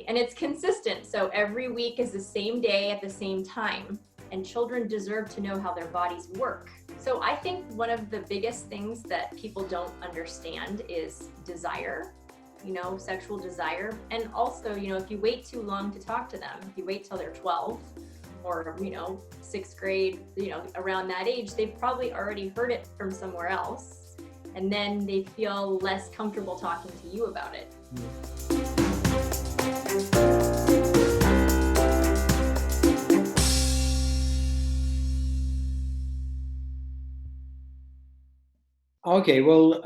And it's consistent. So every week is the same day at the same time. And children deserve to know how their bodies work. So I think one of the biggest things that people don't understand is desire, sexual desire. And also, if you wait too long to talk to them, if you wait till they're 12 or, sixth grade, around that age, they've probably already heard it from somewhere else. And then they feel less comfortable talking to you about it. Okay, well,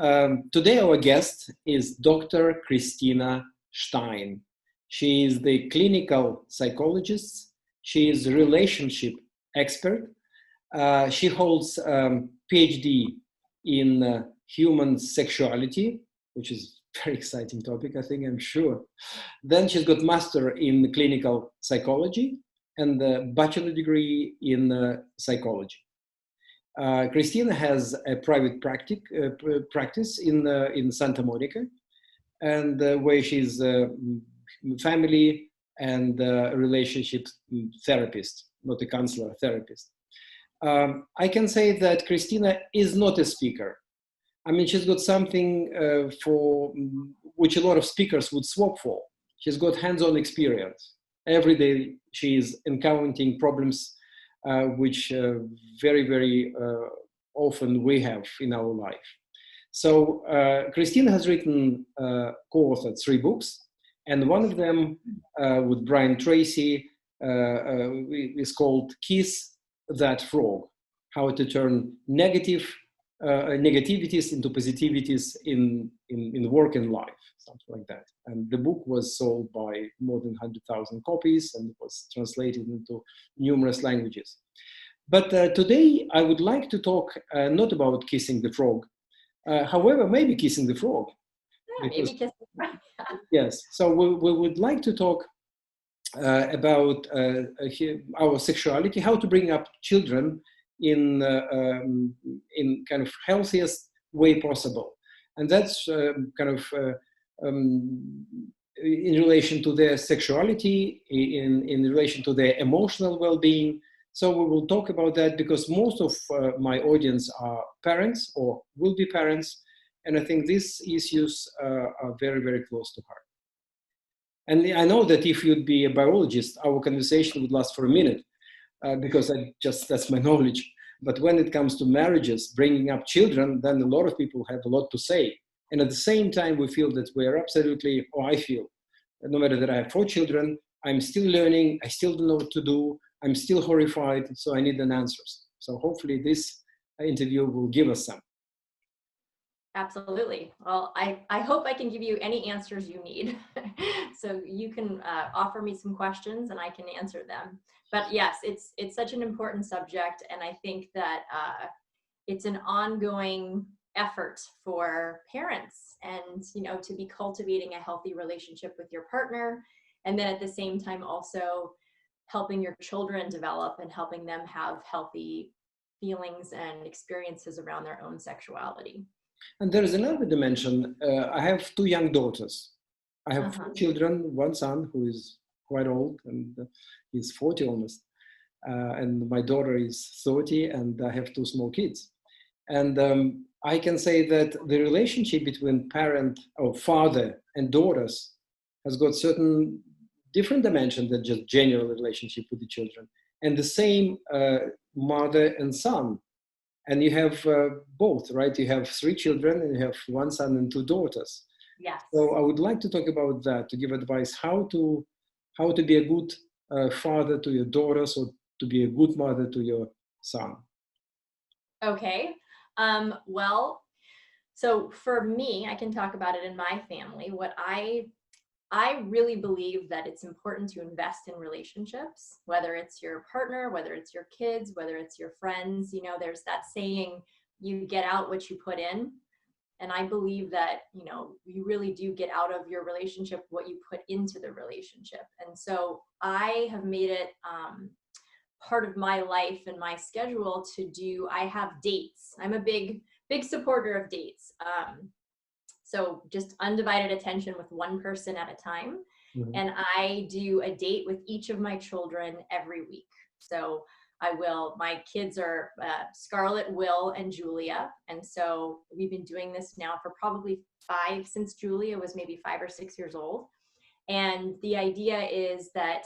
today our guest is Dr. Christina Stein. She is the clinical psychologist. She is a relationship expert. She holds PhD in human sexuality, which is a very exciting topic, I think, I'm sure. Then she's got master in clinical psychology and a bachelor degree in psychology. Christina has a private practice in Santa Monica, and where she's a family and relationship therapist, not a counselor, therapist. I can say that Christina is not a speaker. I mean, she's got something for which a lot of speakers would swap for. She's got hands-on experience. Every day she is encountering problems which very, very often we have in our life. So Christina has written, co-authored 3 books, and one of them with Brian Tracy is called Kiss That Frog, How to Turn Negativities into Positivities in Work and Life, something like that. And the book was sold by more than 100,000 copies and was translated into numerous languages. But today I would like to talk not about kissing the frog, however, maybe kissing the frog. Yeah, maybe kissing the frog. Yes, so we would like to talk about our sexuality, how to bring up children in kind of healthiest way possible. And that's in relation to their sexuality, in relation to their emotional well-being. So we will talk about that because most of my audience are parents or will be parents. And I think these issues are very, very close to heart. And I know that if you'd be a biologist, our conversation would last for a minute because that's my knowledge. But when it comes to marriages, bringing up children, then a lot of people have a lot to say. And at the same time, we feel that we are absolutely, or I feel, no matter that I have 4 children, I'm still learning, I still don't know what to do, I'm still horrified, so I need an answers. So hopefully this interview will give us some. Absolutely. Well, I hope I can give you any answers you need. So you can offer me some questions and I can answer them. But yes, it's such an important subject. And I think that it's an ongoing effort for parents and, to be cultivating a healthy relationship with your partner. And then at the same time, also helping your children develop and helping them have healthy feelings and experiences around their own sexuality. And there is another dimension. I have 2 young daughters. I have 4 children, 1 son who is quite old and he's 40 almost. And my daughter is 30 and I have 2 small kids. And I can say that the relationship between parent or father and daughters has got certain different dimension than just general relationship with the children. And the same mother and son. And you have both, right? You have 3 children and you have 1 son and 2 daughters. Yes. So I would like to talk about that, to give advice how to be a good father to your daughters or to be a good mother to your son. Okay. Well, so for me, I can talk about it in my family. What I really believe that it's important to invest in relationships, whether it's your partner, whether it's your kids, whether it's your friends. There's that saying, you get out what you put in. And I believe that, you really do get out of your relationship what you put into the relationship. And so I have made it part of my life and my schedule I have dates. I'm a big supporter of dates. So just undivided attention with one person at a time. Mhm. And I do a date with each of my children every week. So my kids are Scarlett, Will, and Julia. And so we've been doing this now for probably since Julia was maybe 5 or 6 years old. And the idea is that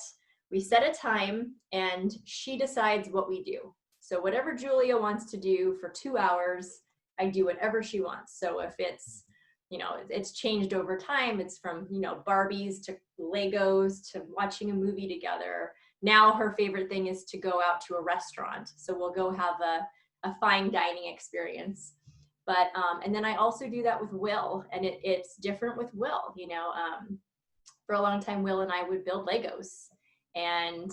we set a time and she decides what we do. So whatever Julia wants to do for 2 hours, I do whatever she wants. So if it's, it's changed over time. It's from, Barbies to Legos to watching a movie together. Now her favorite thing is to go out to a restaurant. So we'll go have a fine dining experience. But, and then I also do that with Will, and it's different with Will, for a long time, Will and I would build Legos, and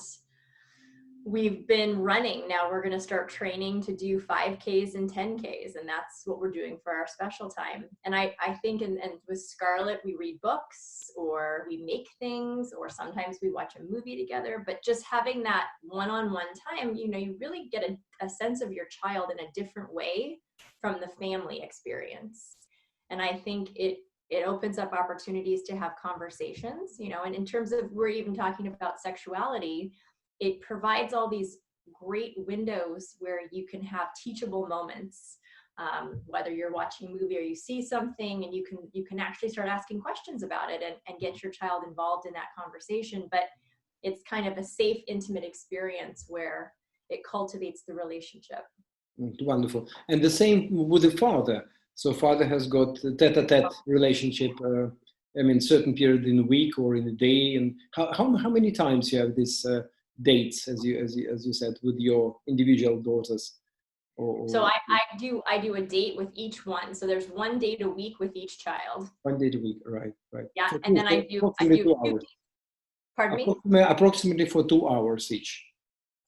we've been running. Now we're going to start training to do 5Ks and 10Ks, and that's what we're doing for our special time. And I think, and with Scarlett, we read books or we make things, or sometimes we watch a movie together, but just having that one-on-one time, you really get a sense of your child in a different way from the family experience. And I think it opens up opportunities to have conversations, and in terms of, we're even talking about sexuality, it provides all these great windows where you can have teachable moments, whether you're watching a movie or you see something, and you can actually start asking questions about it and get your child involved in that conversation. But it's kind of a safe, intimate experience where it cultivates the relationship. Wonderful. And the same with the father. So father has got a tet-a-tet relationship, certain period in a week or in a day. And how many times you have this dates, as you said, with your individual daughters? So I do a date with each one. So there's one date a week with each child. 1 day a week, right? Yeah, So and then I do approximately 2 two hours. dates. Pardon me? Approximately for 2 hours each.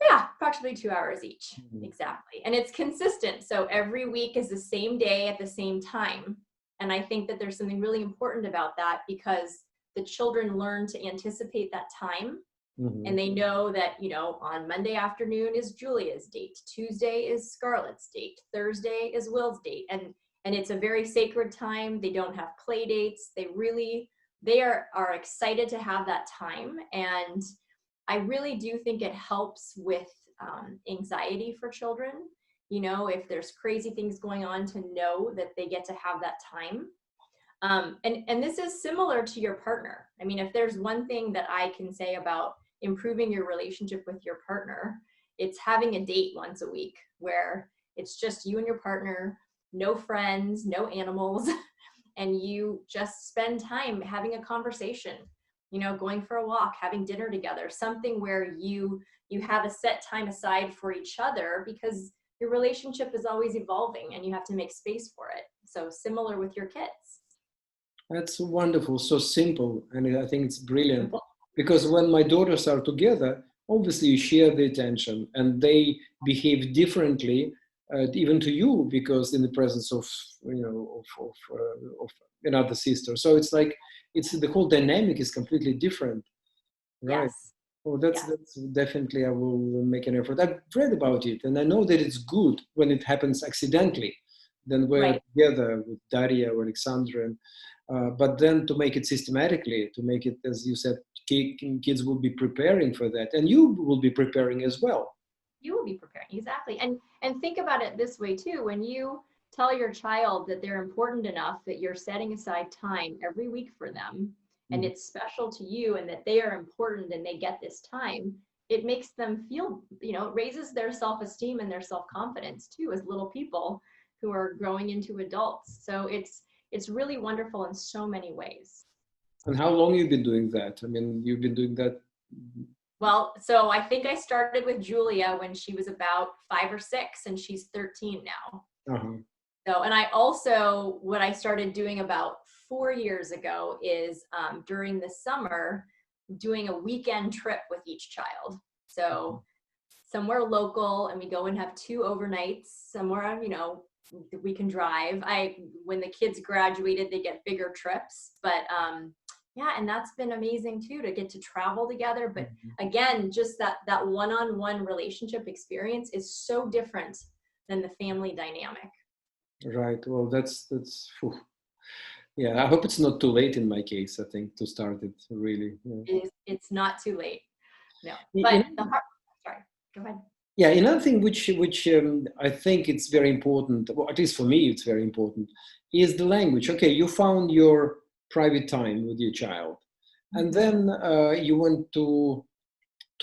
Yeah, approximately 2 hours each. Mm-hmm. Exactly. And it's consistent. So every week is the same day at the same time. And I think that there's something really important about that, because the children learn to anticipate that time. Mm-hmm. And they know that, on Monday afternoon is Julia's date. Tuesday is Scarlett's date. Thursday is Will's date. And it's a very sacred time. They don't have play dates. They are excited to have that time. And I really do think it helps with anxiety for children. If there's crazy things going on, to know that they get to have that time. And this is similar to your partner. I mean, if there's one thing that I can say about improving your relationship with your partner, it's having a date once a week where it's just you and your partner, no friends, no animals, and you just spend time having a conversation, going for a walk, having dinner together, something where you have a set time aside for each other, because your relationship is always evolving and you have to make space for it. So similar with your kids. That's wonderful, so simple, and I think it's brilliant. Because when my daughters are together, obviously you share the attention, and they behave differently, even to you, because in the presence of another sister. So it's like the whole dynamic is completely different, right? Yes. Oh, that's definitely, I will make an effort. I've read about it, and I know that it's good when it happens accidentally. Then we're together with Daria or Alexandra, but then to make it systematically, to make it, as you said, kids will be preparing for that, and you will be preparing as well. You will be preparing, exactly. And think about it this way too. When you tell your child that they're important enough that you're setting aside time every week for them, and it's special to you, and that they are important and they get this time, it makes them feel, it raises their self-esteem and their self-confidence too, as little people who are growing into adults. So it's really wonderful in so many ways. And how long have you been doing that? I mean, you've been doing that. Well, so I think I started with Julia when she was about 5 or 6, and she's 13 now. Uh-huh. So, and I also, what I started doing about 4 years ago is during the summer, doing a weekend trip with each child. So somewhere local, and we go and have 2 overnights somewhere, we can drive. When the kids graduated, they get bigger trips, but yeah, and that's been amazing too, to get to travel together. But again, just that one-on-one relationship experience is so different than the family dynamic. Right. Well, that's Yeah, I hope it's not too late in my case, I think, to start it really. Yeah. It's not too late. No, You but know, sorry, go ahead. yeah, another thing which I think it's very important, well, at least for me, it's very important, is the language. Okay, you found your private time with your child, and Mhm. then you want to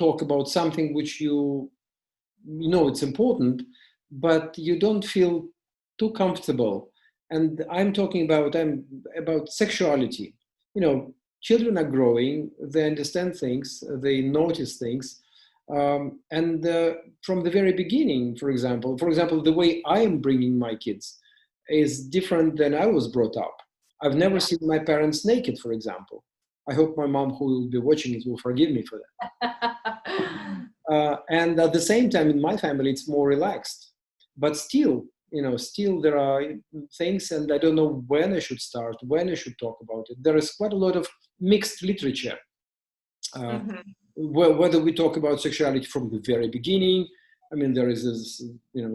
talk about something which you know it's important, but you don't feel too comfortable. And I'm about sexuality. You know, children are growing, they understand things, they notice things, and from the very beginning, for example, the way I am bringing my kids is different than I was brought up. I've never Yeah. seen my parents naked, for example. I hope my mom, who will be watching it, will forgive me for that. And at the same time, in my family, it's more relaxed. But still, still there are things, and I don't know when I should start, when I should talk about it. There is quite a lot of mixed literature. Uh, Mhm. whether we talk about sexuality from the very beginning, I mean, there is this,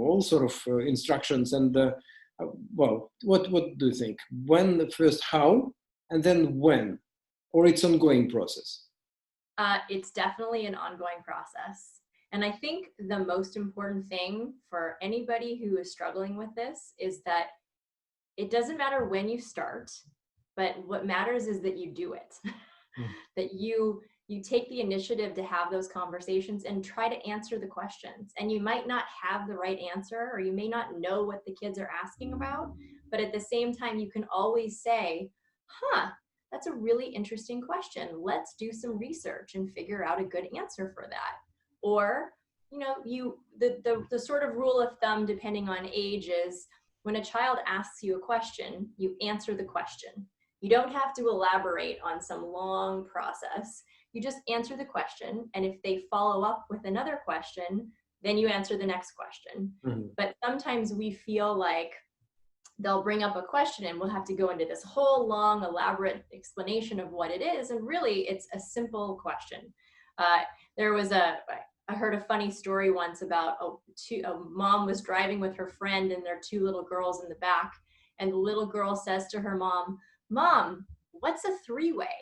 all sort of instructions. And well, what do you think? When first, how, and then when, or it's ongoing process? It's definitely an ongoing process. And I think the most important thing for anybody who is struggling with this is that it doesn't matter when you start, but what matters is that you do it. Mm. That you take the initiative to have those conversations and try to answer the questions. And you might not have the right answer, or you may not know what the kids are asking about, but at the same time you can always say, huh, that's a really interesting question. Let's do some research and figure out a good answer for that. Or, the sort of rule of thumb, depending on age, is when a child asks you a question, you answer the question. You don't have to elaborate on some long process. You just answer the question. And if they follow up with another question, then you answer the next question. Mhm. But sometimes we feel like they'll bring up a question and we'll have to go into this whole long, elaborate explanation of what it is. And really, it's a simple question. There was I heard a funny story once about a mom was driving with her friend and their two little girls in the back. And the little girl says to her mom, "Mom, what's a three-way?"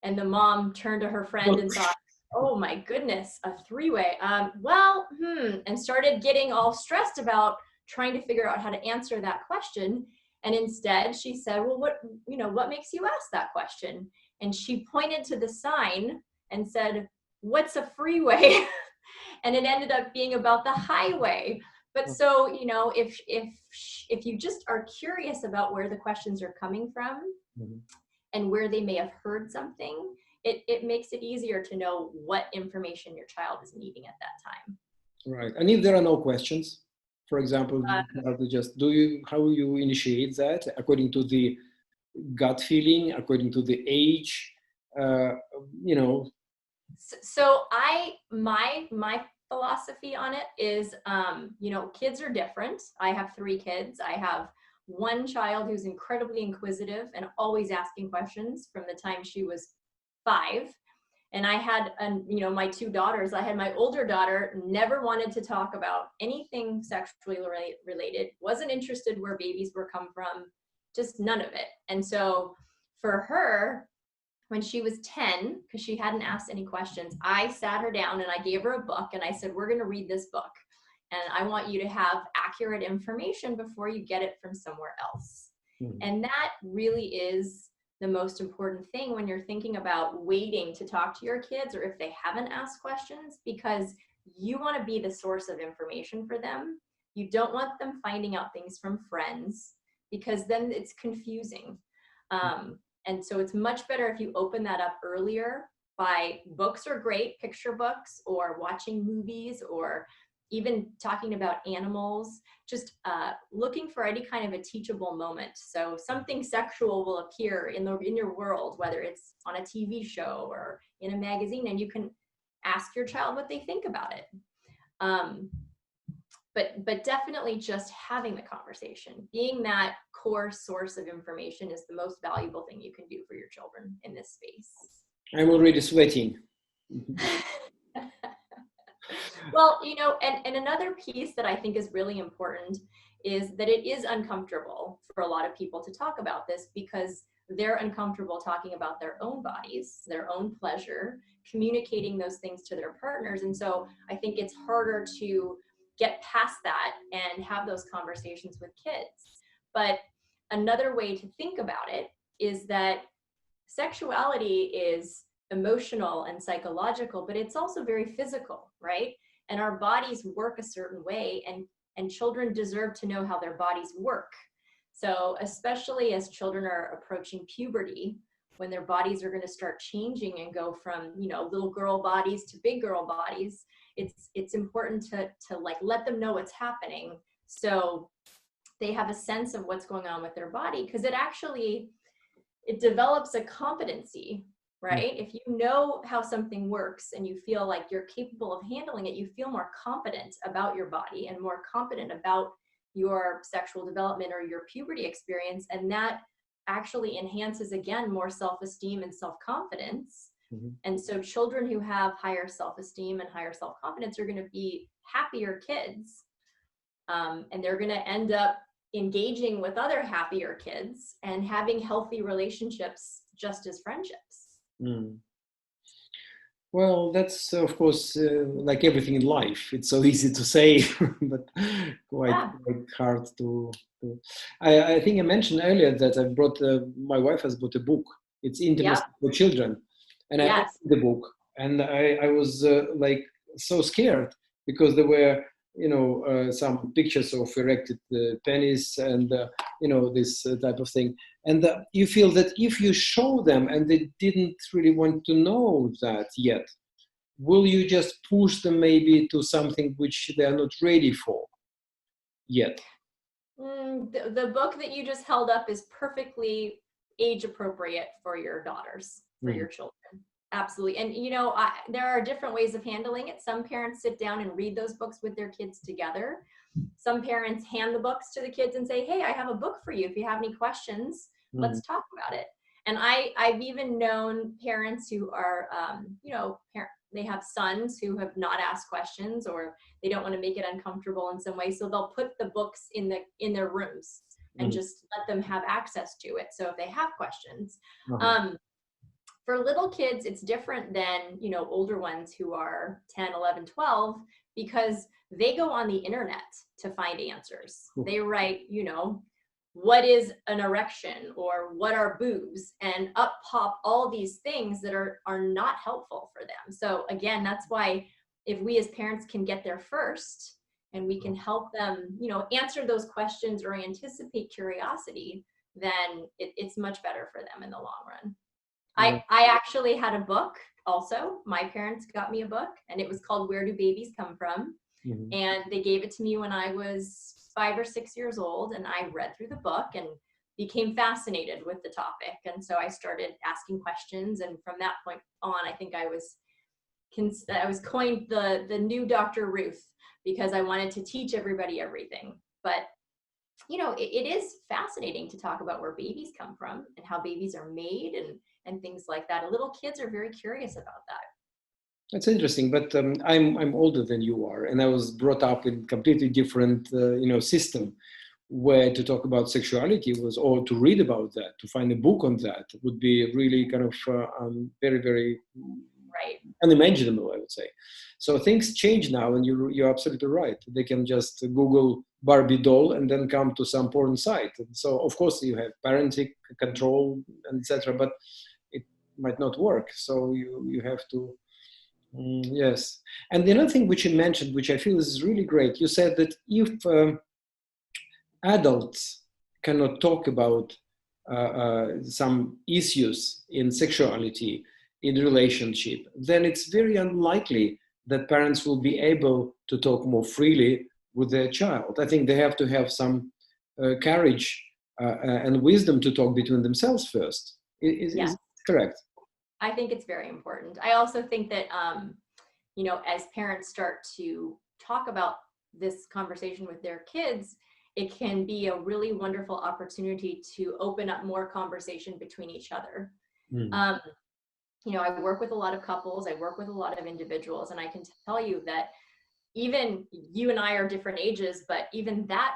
And the mom turned to her friend and thought, "Oh my goodness, a three-way. And started getting all stressed about trying to figure out how to answer that question. And instead she said, "Well, what makes you ask that question?" And she pointed to the sign and said, "What's a freeway?" And it ended up being about the highway. But so, if you just are curious about where the questions are coming from Mhm. and where they may have heard something, it makes it easier to know what information your child is needing at that time. Right. And if there are no questions, for example, Uh, how you initiate that according to the gut feeling, according to the age, uh, you know, so my philosophy on it is, kids are different. I have three kids. I have one child who's incredibly inquisitive and always asking questions from the time she was 5. And I had, my two daughters. I had my older daughter never wanted to talk about anything sexually related, wasn't interested where babies were come from, just none of it. And so for her, when she was 10, because she hadn't asked any questions, I sat her down and I gave her a book and I said, "We're going to read this book. And I want you to have accurate information before you get it from somewhere else." mhm. And that really is the most important thing when you're thinking about waiting to talk to your kids, or if they haven't asked questions, because you want to be the source of information for them. You don't want them finding out things from friends, because then it's confusing. And so it's much better if you open that up earlier. By books are great, picture books, or watching movies, or even talking about animals, just looking for any kind of a teachable moment. So something sexual will appear in your world, whether it's on a TV show or in a magazine, and you can ask your child what they think about it. But definitely just having the conversation, being that core source of information, is the most valuable thing you can do for your children in this space. I'm already sweating. Well, and another piece that I think is really important is that it is uncomfortable for a lot of people to talk about this because they're uncomfortable talking about their own bodies, their own pleasure, communicating those things to their partners. And so I think it's harder to get past that and have those conversations with kids. But another way to think about it is that sexuality is emotional and psychological, but it's also very physical, right? And our bodies work a certain way, and children deserve to know how their bodies work. So especially as children are approaching puberty, when their bodies are going to start changing and go from, you know, little girl bodies to big girl bodies, it's important to like let them know what's happening, so they have a sense of what's going on with their body, because it develops a competency, right? If you know how something works and you feel like you're capable of handling it, you feel more confident about your body and more confident about your sexual development or your puberty experience. And that actually enhances, again, more self-esteem and self-confidence. And so children who have higher self-esteem and higher self-confidence are going to be happier kids. And they're going to end up engaging with other happier kids and having healthy relationships just as friendships. Well, that's of course like everything in life. It's so easy to say, but quite hard to. I think I mentioned earlier that my wife has bought a book. It's Intimacy for Children, and I opened the book, and I was like so scared because there were, you know, some pictures of erected penis and you know, this type of thing. And you feel that if you show them and they didn't really want to know that yet, will you just push them maybe to something which they are not ready for yet? The book that you just held up is perfectly age appropriate for your daughters, for your children. Absolutely. And, you know, there are different ways of handling it. Some parents sit down and read those books with their kids together. Some parents hand the books to the kids and say, hey, I have a book for you. If you have any questions, let's talk about it. And I've even known parents who are, you know, they have sons who have not asked questions, or they don't want to make it uncomfortable in some way. So they'll put the books in their rooms and just let them have access to it. So if they have questions, for little kids, it's different than, you know, older ones who are 10, 11, 12, because they go on the internet to find answers. They write, you know, what is an erection, or what are boobs, and up pop all these things that are not helpful for them. So again, that's why if we as parents can get there first and we can help them, you know, answer those questions or anticipate curiosity, then it's much better for them in the long run. I actually had a book also. My parents got me a book, and it was called Where Do Babies Come From? And they gave it to me when I was 5 or 6 years old, and I read through the book and became fascinated with the topic. And so I started asking questions, and from that point on, I think I was coined the new Dr. Ruth, because I wanted to teach everybody everything. But you know, it is fascinating to talk about where babies come from and how babies are made and things like that. And little kids are very curious about that. That's interesting, but I'm older than you are, and I was brought up in completely different you know, system, where to talk about sexuality was, or to read about that, to find a book on that would be really kind of very, very unimaginable, I would say. So things change now, and you're absolutely right. They can just Google Barbie doll and then come to some porn site. And so of course you have parenting control and etc., but it might not work. So you have to. Yes. And the other thing which you mentioned, which I feel is really great, you said that if adults cannot talk about some issues in sexuality, in relationship, then it's very unlikely that parents will be able to talk more freely with their child. I think they have to have some courage and wisdom to talk between themselves first. Is correct? I think it's very important. I also think that, you know, as parents start to talk about this conversation with their kids, it can be a really wonderful opportunity to open up more conversation between each other. You know, I work with a lot of couples, I work with a lot of individuals, and I can tell you that even you and I are different ages, but even that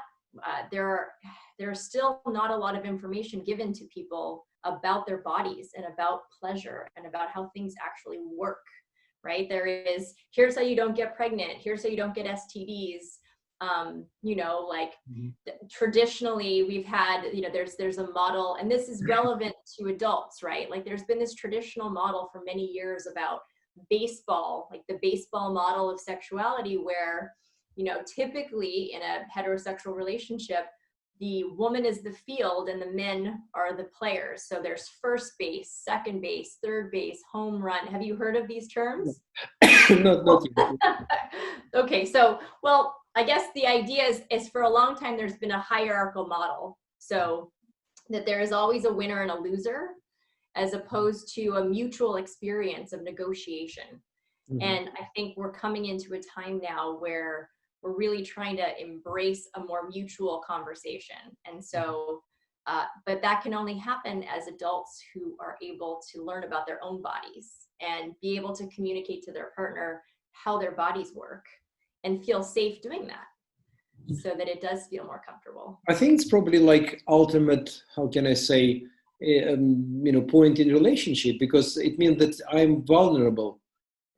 there's still not a lot of information given to people about their bodies and about pleasure and about how things actually work, right? There is, here's how you don't get pregnant, here's how you don't get STDs. Like traditionally we've had, there's a model, and this is relevant to adults, right? Like there's been this traditional model for many years about baseball, like the baseball model of sexuality, where, typically in a heterosexual relationship, the woman is the field and the men are the players. So there's first base, second base, third base, home run. Have you heard of these terms? Not yet. Okay, so, well, I guess the idea is for a long time, there's been a hierarchical model. So that there is always a winner and a loser, as opposed to a mutual experience of negotiation. Mm-hmm. And I think we're coming into a time now where we're really trying to embrace a more mutual conversation. And so, but that can only happen as adults who are able to learn about their own bodies and be able to communicate to their partner how their bodies work and feel safe doing that, so that it does feel more comfortable. I think it's probably like ultimate, how can I say, point in relationship, because it means that I'm vulnerable.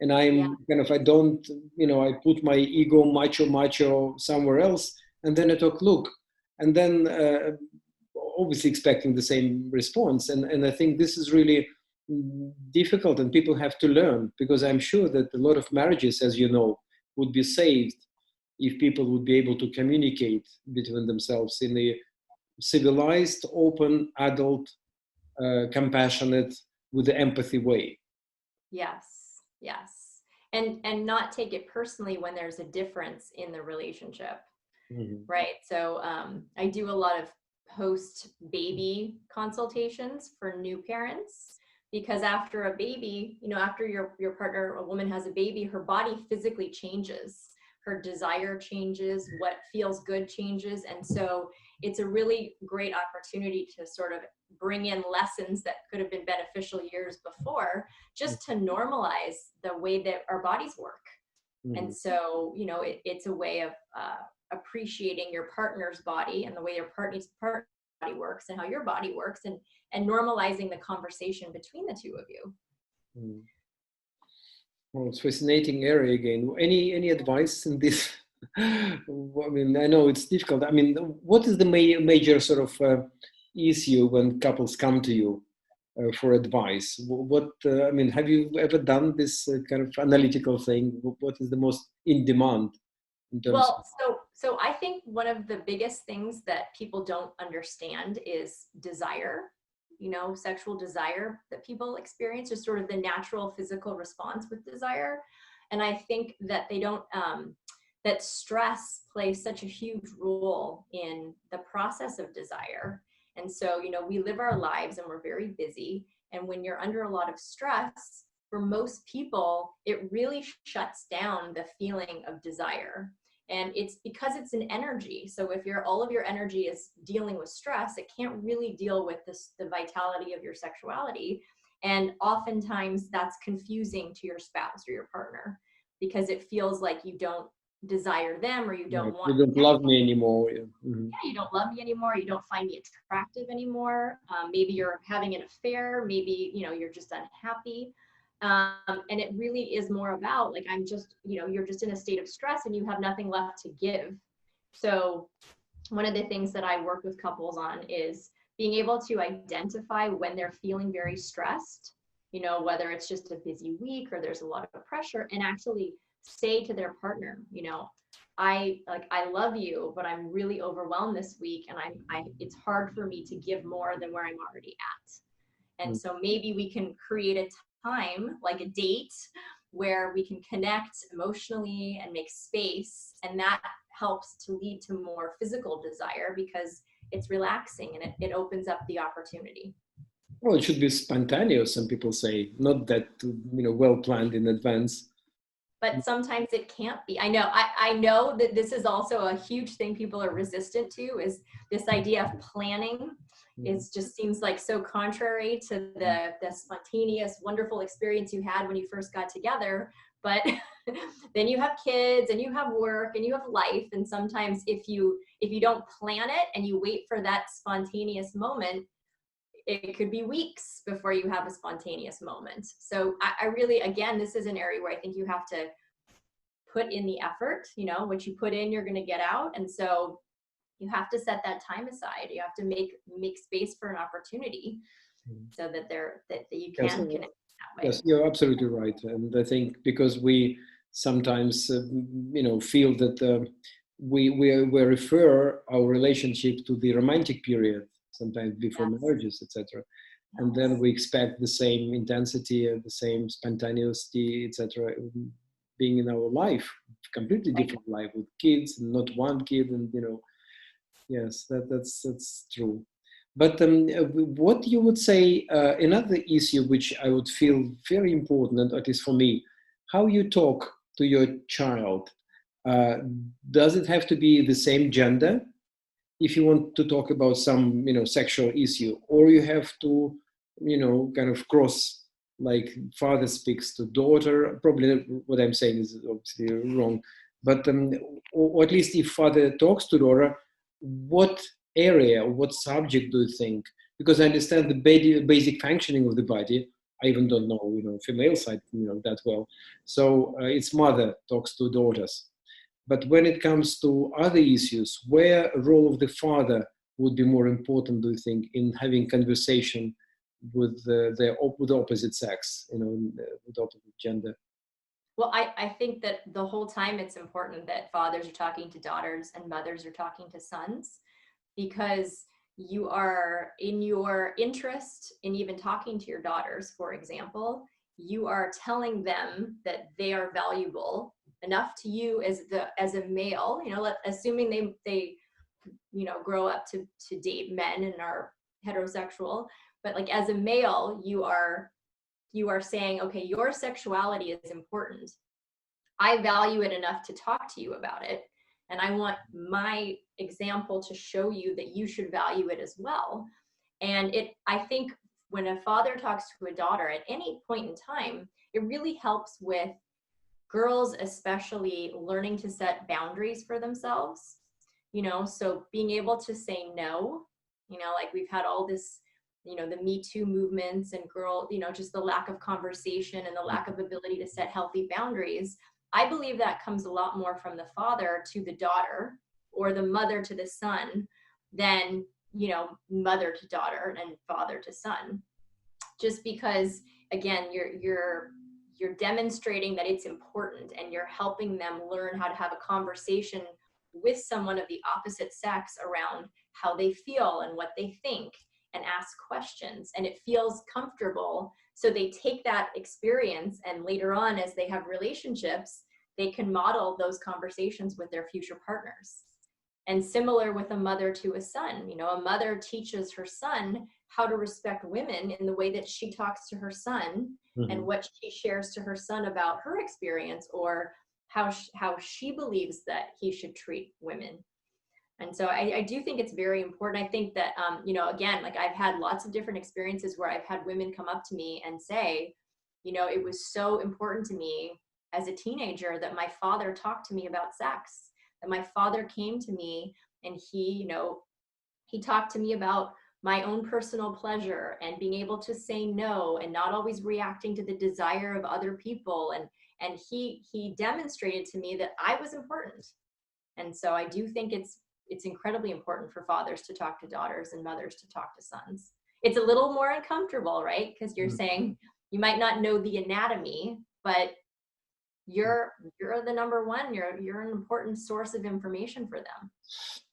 And I'm I don't, I put my ego macho somewhere else, and then I talk, look, and then obviously expecting the same response. And I think this is really difficult, and people have to learn, because I'm sure that a lot of marriages, as you know, would be saved if people would be able to communicate between themselves in a civilized, open, adult, compassionate, with the empathy way. Yes. And not take it personally when there's a difference in the relationship, right? So I do a lot of post-baby consultations for new parents, because after a baby, after your partner, a woman, has a baby, her body physically changes. Her desire changes, what feels good changes. And so it's a really great opportunity to sort of bring in lessons that could have been beneficial years before, just to normalize the way that our bodies work. And so, it's a way of appreciating your partner's body and the way your partner's body works and how your body works, and normalizing the conversation between the two of you. Well, it's a fascinating area again. Any advice in this? I mean, I know it's difficult. I mean, what is the major sort of issue when couples come to you for advice? I mean, have you ever done this kind of analytical thing? What is the most in demand in terms of? So I think one of the biggest things that people don't understand is desire. Sexual desire that people experience, is sort of the natural physical response with desire. And I think that they don't, that stress plays such a huge role in the process of desire. And so, we live our lives and we're very busy. And when you're under a lot of stress, for most people, it really shuts down the feeling of desire. And it's because it's an energy. So if all of your energy is dealing with stress, it can't really deal with the vitality of your sexuality. And oftentimes that's confusing to your spouse or your partner, because it feels like you don't desire them, or you don't want. You don't love me anymore. You don't love me anymore. You don't find me attractive anymore. Maybe you're having an affair. Maybe, you're just unhappy. And it really is more about, like, I'm just, you're just in a state of stress and you have nothing left to give. So one of the things that I work with couples on is being able to identify when they're feeling very stressed, whether it's just a busy week or there's a lot of pressure, and actually say to their partner, I love you, but I'm really overwhelmed this week, and it's hard for me to give more than where I'm already at. And so maybe we can create a time, like a date, where we can connect emotionally and make space, and that helps to lead to more physical desire, because it's relaxing and it opens up the opportunity. Well, it should be spontaneous, some people say, not that well planned in advance. but sometimes it can't be. I know that this is also a huge thing people are resistant to, is this idea of planning. It just seems like so contrary to the spontaneous, wonderful experience you had when you first got together. But then you have kids and you have work and you have life. And sometimes if you don't plan it and you wait for that spontaneous moment, it could be weeks before you have a spontaneous moment. So I really, again, this is an area where I think you have to put in the effort. What you put in, you're going to get out. And so you have to set that time aside. You have to make space for an opportunity so that you can connect that way. Yes, you're absolutely right. And I think because we sometimes, feel that we refer our relationship to the romantic period, sometimes before marriages, etc. And then we expect the same intensity, the same spontaneity, etc. being in our life, completely different life with kids, and not one kid, and yes, that's true. But what you would say, another issue which I would feel very important, and at least for me, how you talk to your child. Does it have to be the same gender if you want to talk about some, sexual issue, or you have to, kind of cross, like father speaks to daughter? Probably what I'm saying is obviously wrong, but or at least if father talks to daughter, what area, what subject do you think? Because I understand the basic functioning of the body. I even don't know, female side, that well. So it's mother talks to daughters. But when it comes to other issues, where role of the father would be more important, do you think, in having conversation with the opposite sex, with opposite gender? Well, I think that the whole time it's important that fathers are talking to daughters and mothers are talking to sons, because you are, in your interest in even talking to your daughters, for example, you are telling them that they are valuable enough to you as a male, assuming they grow up to date men and are heterosexual, but like as a male, you are saying, okay, your sexuality is important. I value it enough to talk to you about it. And I want my example to show you that you should value it as well. And I think when a father talks to a daughter at any point in time, it really helps with girls, especially learning to set boundaries for themselves. So being able to say no, like we've had all this, the Me Too movements and just the lack of conversation and the lack of ability to set healthy boundaries. I believe that comes a lot more from the father to the daughter, or the mother to the son, than, mother to daughter and father to son. Just because, again, you're demonstrating that it's important, and you're helping them learn how to have a conversation with someone of the opposite sex around how they feel and what they think, and ask questions, and it feels comfortable. So they take that experience, and later on, as they have relationships, they can model those conversations with their future partners. And similar with a mother to a son, a mother teaches her son how to respect women in the way that she talks to her son, and what she shares to her son about her experience, or how she believes that he should treat women. And so I do think it's very important. I think that, again, like I've had lots of different experiences where I've had women come up to me and say, it was so important to me as a teenager that my father talked to me about sex, that my father came to me and he talked to me about my own personal pleasure and being able to say no and not always reacting to the desire of other people. And he demonstrated to me that I was important. And so I do think it's incredibly important for fathers to talk to daughters and mothers to talk to sons. It's a little more uncomfortable, right? Because you're saying you might not know the anatomy, but you're the number one. You're an important source of information for them.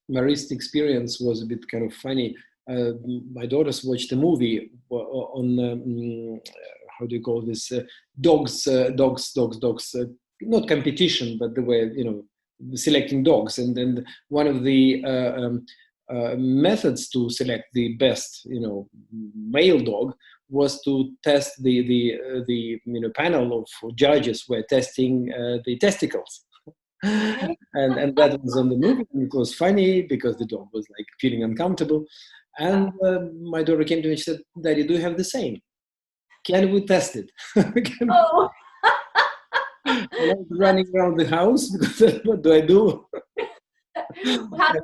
My recent experience was a bit kind of funny. My daughters watched a movie on how do you call this? Dogs. Not competition, but the way selecting dogs. And then one of the methods to select the best male dog was to test the panel of judges were testing the testicles. Okay. And that was on the movie. And it was funny because the dog was like feeling uncomfortable. And my daughter came to me and she said, "Daddy, do you have the same? Can we test it?" Oh. And I was running around the house because what do I do?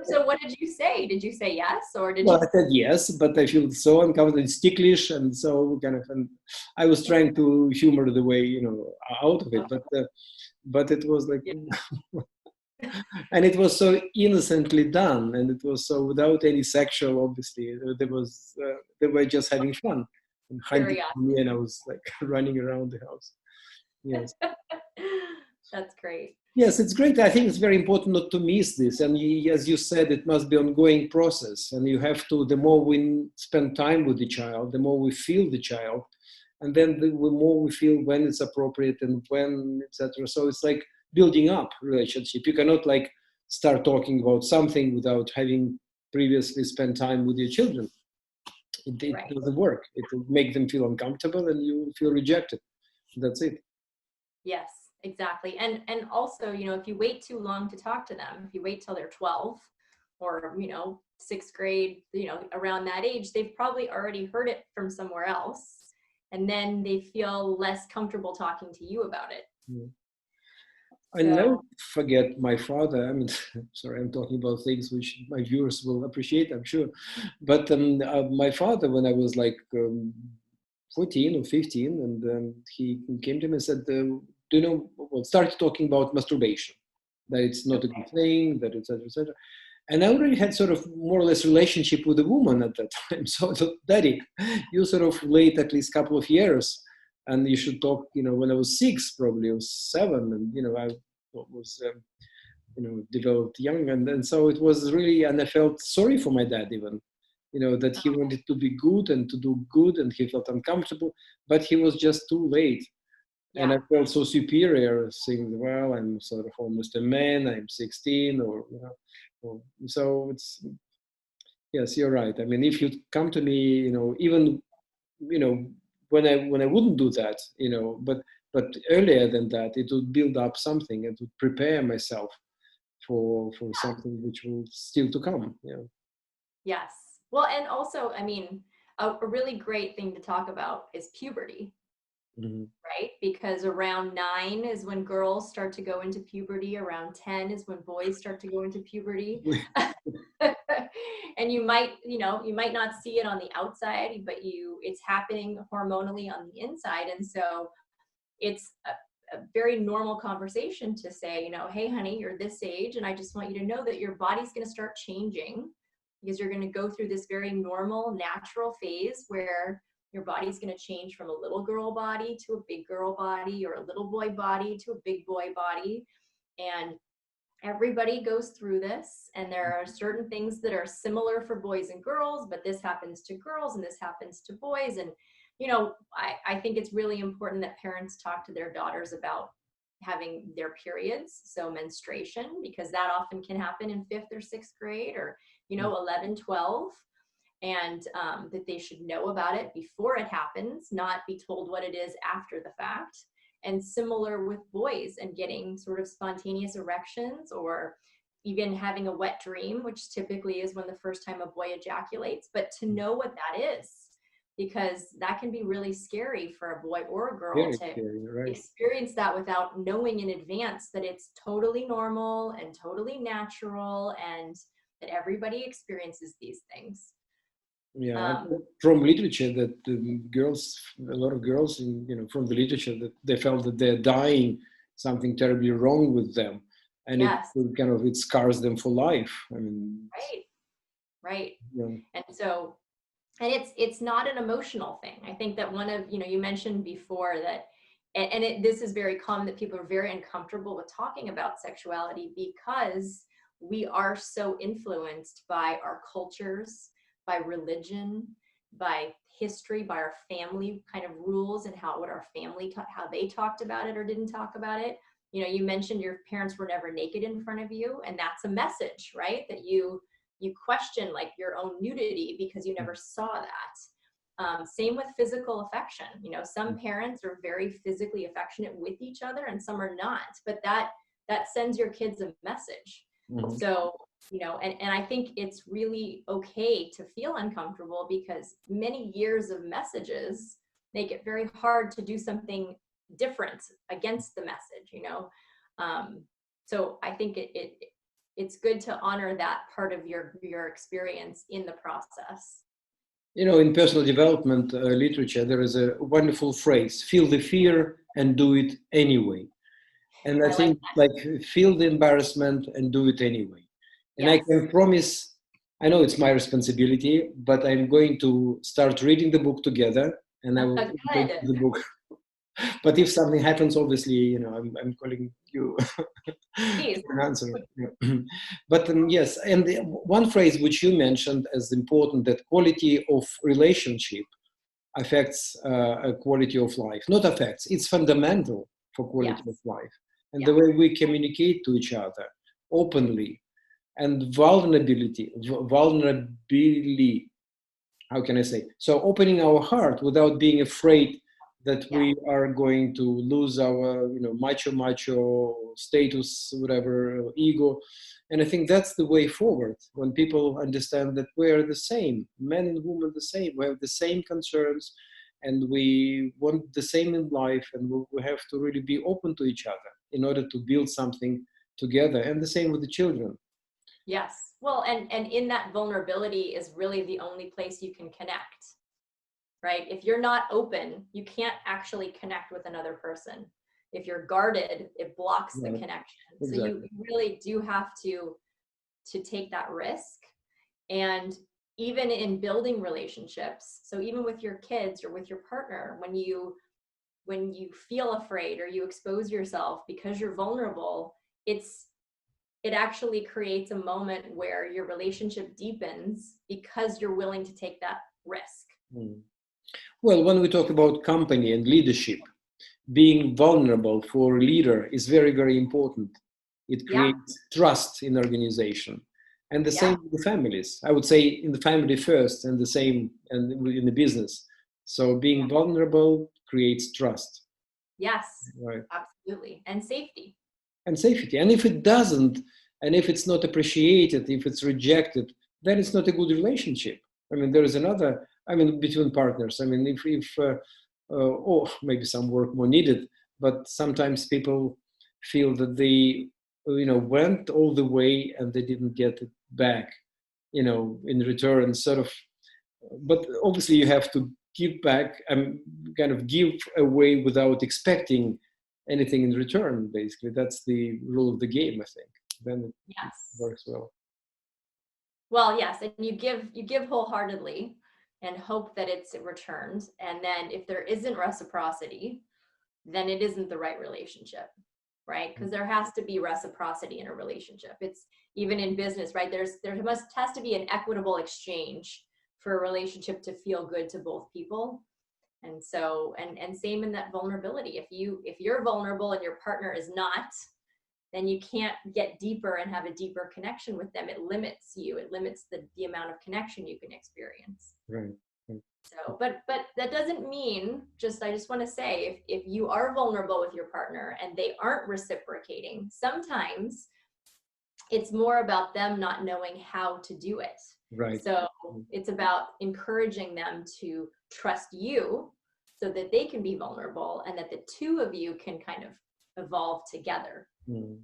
So what did you say? Did you say yes, or did Well, you? I said yes, but I feel so uncomfortable. It's ticklish, and so kind of. And I was trying to humor the way out of it, but it was like, Yeah. and it was so innocently done, and it was so without any sexual. Obviously, they were just having fun and hunting me, and I was like running around the house. Yes. That's great. Yes, it's great. I think it's very important not to miss this. And as you said, it must be an ongoing process. And you have to, the more we spend time with the child, the more we feel the child. And then the more we feel when it's appropriate and when, etc. So it's like building up relationship. You cannot like start talking about something without having previously spent time with your children. It Right. doesn't work. It will make them feel uncomfortable and you feel rejected. That's it. Yes, exactly. And also, if you wait too long to talk to them, if you wait till they're 12 or, 6th grade, around that age, they've probably already heard it from somewhere else. And then they feel less comfortable talking to you about it. Yeah. I never forget my father. I mean, sorry, I'm talking about things which my viewers will appreciate, I'm sure. But my father, when I was like 14 or 15, and he came to me and said, "Do you know?" Well, started talking about masturbation, that it's not a good thing, that etc. etc. And I already had sort of more or less relationship with a woman at that time. So I thought, "Daddy, you sort of late at least couple of years, and you should talk." When I was 6, probably, or 7, and I was developed young, and so it was really, and I felt sorry for my dad even, that he wanted to be good and to do good, and he felt uncomfortable, but he was just too late. Yeah. And I felt so superior, saying, "Well, I'm sort of almost a man. I'm 16, so it's, yes, you're right. I mean, if you come to me, even, when I wouldn't do that, but earlier than that, it would build up something. It would prepare myself for something which will still to come. Yes. Well, and also, I mean, a really great thing to talk about is puberty. Mm-hmm. Right? Because around 9 is when girls start to go into puberty. Around 10 is when boys start to go into puberty. And you might not see it on the outside, but it's happening hormonally on the inside. And so it's a very normal conversation to say, "Hey, honey, you're this age, and I just want you to know that your body's going to start changing because you're going to go through this very normal, natural phase where your body's going to change from a little girl body to a big girl body, or a little boy body to a big boy body. And everybody goes through this, and there are certain things that are similar for boys and girls, but this happens to girls and this happens to boys. And I think it's really important that parents talk to their daughters about having their periods, so menstruation, because that often can happen in 5th or 6th grade, or 11, 12, and that they should know about it before it happens, not be told what it is after the fact. And similar with boys, and getting sort of spontaneous erections, or even having a wet dream, which typically is when the first time a boy ejaculates, but to know what that is, because that can be really scary for a boy or a girl to experience that without knowing in advance that it's totally normal and totally natural, and that everybody experiences these things. Yeah, from literature that a lot of girls, from the literature, that they felt that they're dying, something terribly wrong with them, and yes. it scars them for life. I mean, right. Yeah. And so, and it's not an emotional thing. I think that one of, you mentioned before that, and this is very common, that people are very uncomfortable with talking about sexuality because we are so influenced by our cultures, by religion, by history, by our family kind of rules, and what our family how they talked about it or didn't talk about it. You mentioned your parents were never naked in front of you, and that's a message, right? That you question like your own nudity because you never saw that. Same with physical affection. You know, some parents are very physically affectionate with each other and some are not, but that sends your kids a message. Mhm. So, you know, and I think it's really okay to feel uncomfortable because many years of messages make it very hard to do something different against the message, you know. So I think it's good to honor that part of your experience in the process. You know, in personal development literature, there is a wonderful phrase: "Feel the fear and do it anyway." And I I like think, like, feel the embarrassment and do it anyway. And I yes. can promise, I know it's my responsibility, but I'm going to start reading the book together, and I will take Good. the book. But if something happens, obviously, you know, I'm calling you Please. for an answer. Yeah. But yes, and one phrase which you mentioned as important, that quality of relationship affects a quality of life. Not affects, it's fundamental for quality Yes. of life. And Yeah. the way we communicate to each other openly, and vulnerability, how can I say? So opening our heart without being afraid that Yeah. we are going to lose our, you know, macho status, whatever, ego. And I think that's the way forward, when people understand that we're the same, men and women the same, we have the same concerns, and we want the same in life, and we have to really be open to each other in order to build something together. And the same with the children. Yes. Well, and in that vulnerability is really the only place you can connect, right? If you're not open, you can't actually connect with another person. If you're guarded, it blocks the Right. connection. So Exactly. you really do have to take that risk. And even in building relationships, so even with your kids or with your partner, when you feel afraid or you expose yourself because you're vulnerable, it actually creates a moment where your relationship deepens because you're willing to take that risk. Mm. Well, when we talk about company and leadership, being vulnerable for a leader is very, very important. It Yeah. creates trust in organization. And the Yeah. same with the families. I would say in the family first, and the same and in the business. So being vulnerable creates trust. Yes. Right. Absolutely. And safety. And safety. And if it doesn't, and if it's not appreciated, if it's rejected, then it's not a good relationship. I mean, there is another, I mean, between partners. I mean, or maybe some work more needed, but sometimes people feel that they, you know, went all the way and they didn't get it back, you know, in return, sort of. But obviously you have to give back and kind of give away without expecting anything in return. Basically, that's the rule of the game, I think. Then it Yes. works well. Well, yes, and you give wholeheartedly and hope that it's returned. And then if there isn't reciprocity, then it isn't the right relationship, right? Because there has to be reciprocity in a relationship. It's even in business, right? There has to be an equitable exchange for a relationship to feel good to both people. And so, and same in that vulnerability. If you're vulnerable and your partner is not, then you can't get deeper and have a deeper connection with them. It limits you. It limits the amount of connection you can experience. Right. Right. So, but that doesn't mean, I just want to say, if you are vulnerable with your partner and they aren't reciprocating, sometimes it's more about them not knowing how to do it. Right. So it's about encouraging them to trust you so that they can be vulnerable and that the two of you can kind of evolve together. Mm.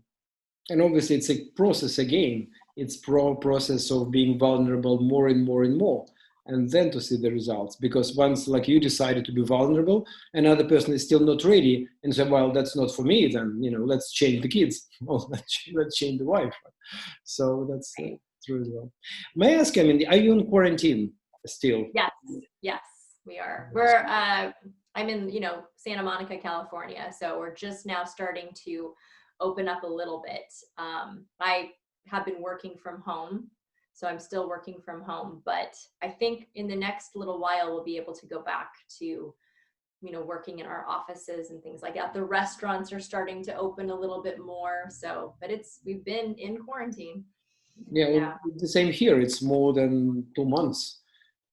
And obviously, it's a process again. It's process of being vulnerable more and more and more, and then to see the results. Because once, like, you decided to be vulnerable, another person is still not ready, and say, "Well, that's not for me." Then, you know, let's change the kids, or let's change the wife. So that's true as well. May I ask? I mean, are you in quarantine still? Yes, we are. I'm in, Santa Monica, California. So we're just now starting to open up a little bit. I have been working from home, so I'm still working from home, but I think in the next little while, we'll be able to go back to, working in our offices and things like that. The restaurants are starting to open a little bit more. So, but we've been in quarantine. Yeah, well, the same here. It's more than 2 months.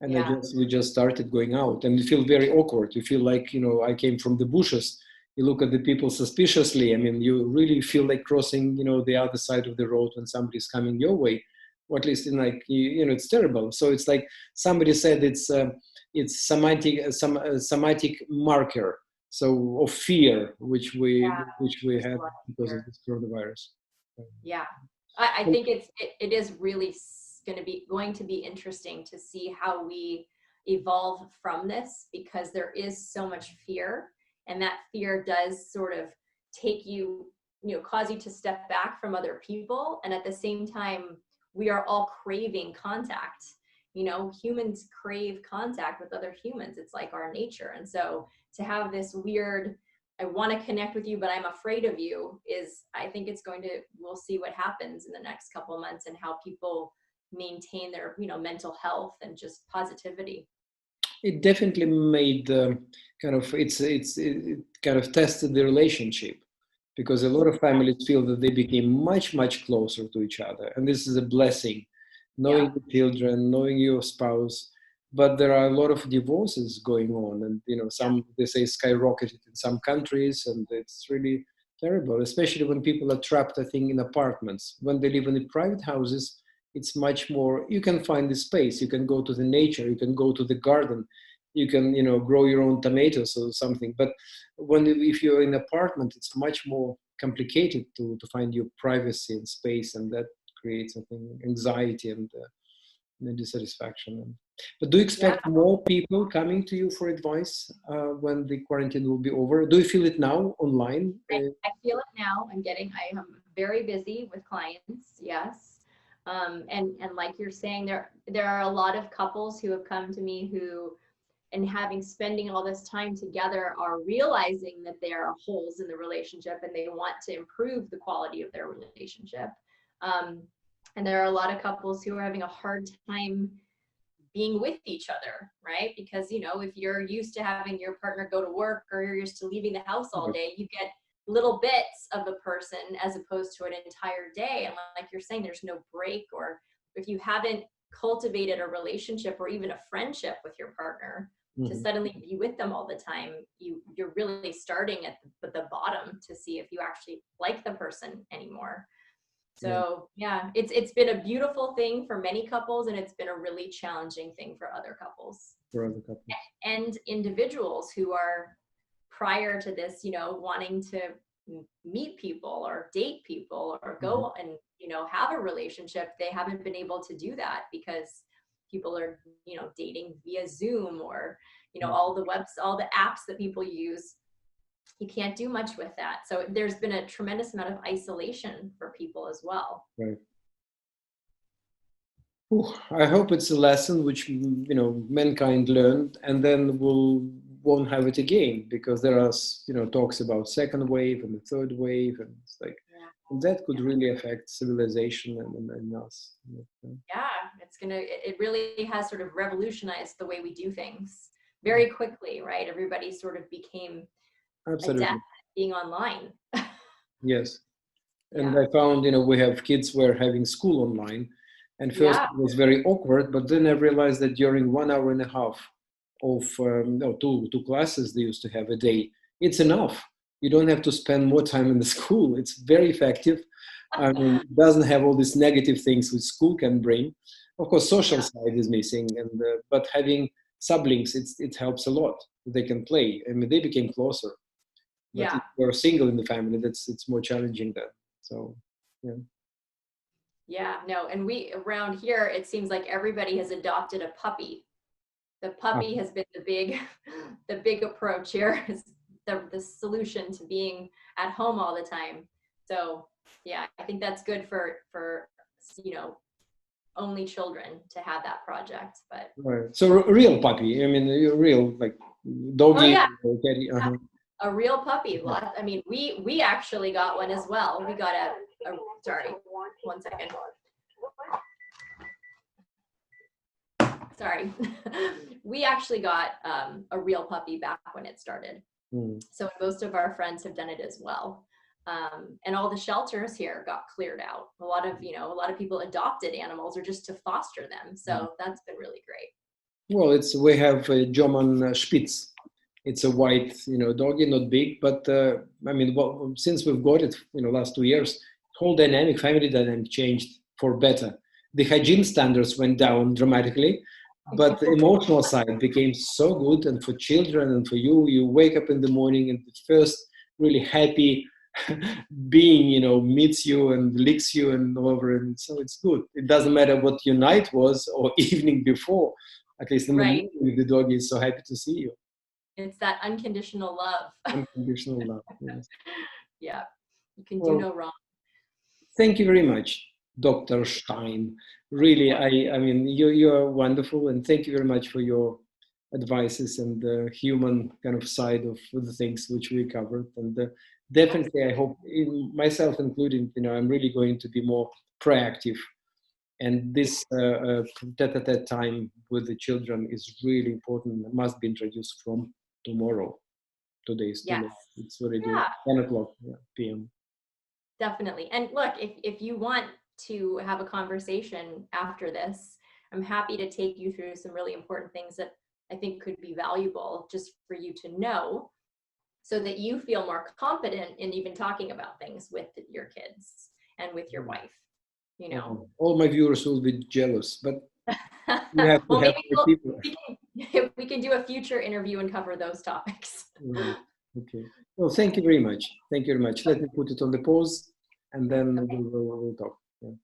And Yeah. we just started going out, and you feel very awkward. You feel like, I came from the bushes. You look at the people suspiciously. I mean, you really feel like crossing, the other side of the road when somebody's coming your way, or at least in like, it's terrible. So it's like somebody said it's somatic marker. So of fear, which we There's a had lot because of here. this coronavirus. Yeah. I think it is really going to be interesting to see how we evolve from this, because there is so much fear, and that fear does sort of take you, cause you to step back from other people. And at the same time, we are all craving contact. Humans crave contact with other humans. It's like our nature. And so to have this weird, I want to connect with you, but I'm afraid of you, I think we'll see what happens in the next couple of months, and how people maintain their, mental health and just positivity. It definitely made it kind of tested the relationship, because a lot of families feel that they became much closer to each other, and this is a blessing, knowing Yeah. the children, knowing your spouse. But there are a lot of divorces going on, and some, they say, skyrocketed in some countries, and it's really terrible, especially when people are trapped, I think, in apartments. When they live in the private houses, it's much more, you can find the space, you can go to the nature, you can go to the garden, you can grow your own tomatoes or something. But if you're in an apartment, it's much more complicated to find your privacy and space, and that creates, I think, anxiety and dissatisfaction. But do you Yeah. expect more people coming to you for advice when the quarantine will be over? Do you feel it now online? I feel it now. I am very busy with clients. Yes. And like you're saying, there are a lot of couples who have come to me who, and spending all this time together, are realizing that there are holes in the relationship, and they want to improve the quality of their relationship. And there are a lot of couples who are having a hard time being with each other, right? Because, if you're used to having your partner go to work, or you're used to leaving the house all day, you get little bits of the person as opposed to an entire day. And like you're saying, there's no break. Or if you haven't cultivated a relationship or even a friendship with your partner, to suddenly be with them all the time, you're really starting at the bottom to see if you actually like the person anymore. So yeah, it's been a beautiful thing for many couples, and it's been a really challenging thing for other couples. For other couples. And individuals who are, prior to this, wanting to meet people or date people or go and, have a relationship, they haven't been able to do that because people are, dating via Zoom, or, all the apps that people use. You can't do much with that. So there's been a tremendous amount of isolation for people as well. Right. I hope it's a lesson which mankind learned, and then won't have it again, because there are talks about second wave and the third wave, and it's like that could really affect civilization and us. Yeah, it really has sort of revolutionized the way we do things very quickly, right? Everybody sort of became Absolutely. adept at being online. Yes. And I found, we have kids were having school online, and first it was very awkward, but then I realized that during 1 hour and a half of two classes they used to have a day, it's enough. You don't have to spend more time in the school. It's very effective. I mean, it doesn't have all these negative things which school can bring. Of course, social side is missing, but having sublinks, it helps a lot. They can play. I mean, they became closer. But if you're single in the family, it's more challenging then. So, no, and we around here, it seems like everybody has adopted a puppy. The puppy has been the big approach here, is the solution to being at home all the time. So yeah, I think that's good for only children to have that project. But right. So real puppy. I mean, real like doggy or caddy. A real puppy. I mean, we actually got one as well. We got sorry, 1 second. Sorry. We actually got a real puppy back when it started. So most of our friends have done it as well. And all the shelters here got cleared out. A lot of people adopted animals or just to foster them. So that's been really great. Well, we have a German Spitz. It's a white, doggy, not big, but I mean, well, since we've got it, last 2 years, whole family dynamic changed for better. The hygiene standards went down dramatically, but the emotional side became so good. And for children and for you, you wake up in the morning and the first really happy being, meets you and licks you and all over. And so it's good. It doesn't matter what your night was or evening before. At least in the Right. morning, the dog is so happy to see you. It's that unconditional love. Unconditional love. Yes. Yeah, you can do Well, no wrong. thank you very much, Dr. Stein. Really, I mean, you are wonderful, and thank you very much for your advices and the human kind of side of the things which we covered. And definitely, I hope, myself including, I'm really going to be more proactive. And this tet-a-tet time with the children is really important. It must be introduced from tomorrow. Today is too Yes. late. It's already Yeah. 10 o'clock p.m. Definitely. And look, if you want to have a conversation after this, I'm happy to take you through some really important things that I think could be valuable just for you to know, so that you feel more confident in even talking about things with your kids and with your wife, All my viewers will be jealous, but you have to Well, have maybe more people. we can do a future interview and cover those topics. Right. Okay. Well, thank you very much. Thank you very much. Let me put it on the pause, and then Okay. we'll talk. Yeah.